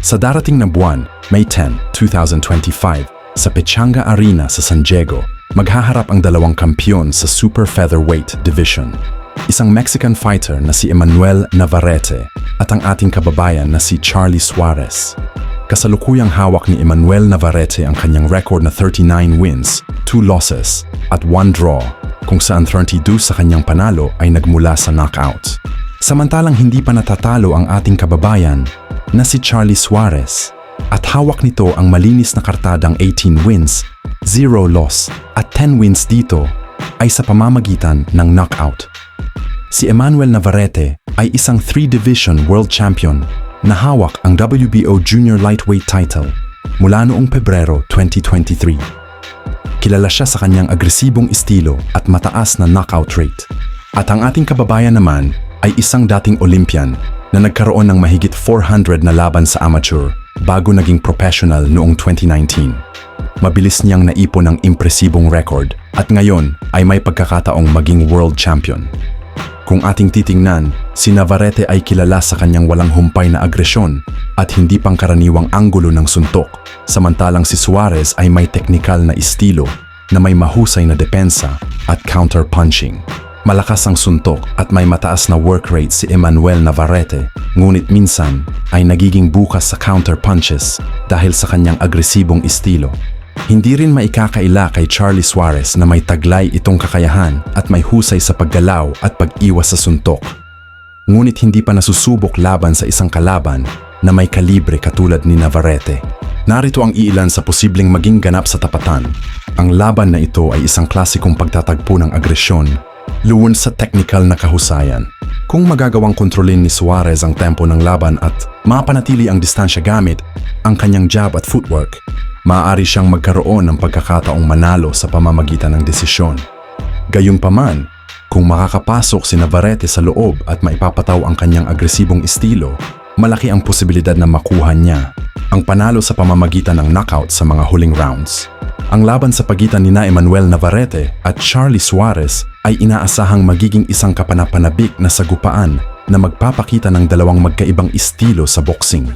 Sa darating na buwan, May 10, 2025, sa Pechanga Arena sa San Diego, maghaharap ang dalawang kampiyon sa Super Featherweight Division. Isang Mexican fighter na si Emmanuel Navarrete at ang ating kababayan na si Charlie Suarez. Kasalukuyang hawak ni Emmanuel Navarrete ang kanyang record na 39 wins, 2 losses at 1 draw, kung saan 32 sa kanyang panalo ay nagmula sa knockout. Samantalang hindi pa natatalo ang ating kababayan na si Charlie Suarez at hawak nito ang malinis na kartadang 18 wins, 0 loss at 10 wins dito ay sa pamamagitan ng knockout. Si Emmanuel Navarrete ay isang 3-division world champion na hawak ang WBO Junior Lightweight title mula noong Pebrero 2023. Kilala siya sa kanyang agresibong estilo at mataas na knockout rate. At ang ating kababayan naman ay isang dating Olympian na nagkaroon ng mahigit 400 na laban sa amateur bago naging professional noong 2019. Mabilis niyang naipon ng impresibong record at ngayon ay may pagkakataong maging world champion. Kung ating titingnan, si Navarrete ay kilala sa kanyang walang humpay na agresyon at hindi pangkaraniwang anggulo ng suntok, samantalang si Suarez ay may teknikal na estilo na may mahusay na depensa at counter-punching. Malakas ang suntok at may mataas na work rate si Emmanuel Navarrete, ngunit minsan ay nagiging bukas sa counter-punches dahil sa kanyang agresibong estilo. Hindi rin maikakaila kay Charlie Suarez na may taglay itong kakayahan at may husay sa paggalaw at pag-iwas sa suntok. Ngunit hindi pa nasusubok laban sa isang kalaban na may kalibre katulad ni Navarrete. Narito ang iilan sa posibleng maging ganap sa tapatan. Ang laban na ito ay isang klasikong pagtatagpo ng agresyon, luwon sa technical na kahusayan. Kung magagawang kontrolin ni Suarez ang tempo ng laban at mapanatili ang distansya gamit ang kanyang jab at footwork, maaari siyang magkaroon ng pagkakataong manalo sa pamamagitan ng desisyon. Gayunpaman, kung makakapasok si Navarrete sa loob at maipapataw ang kanyang agresibong estilo, malaki ang posibilidad na makuha niya ang panalo sa pamamagitan ng knockout sa mga huling rounds. Ang laban sa pagitan ni Emmanuel Navarrete at Charlie Suarez ay inaasahang magiging isang kapanapanabik na sagupaan na magpapakita ng dalawang magkaibang estilo sa boxing.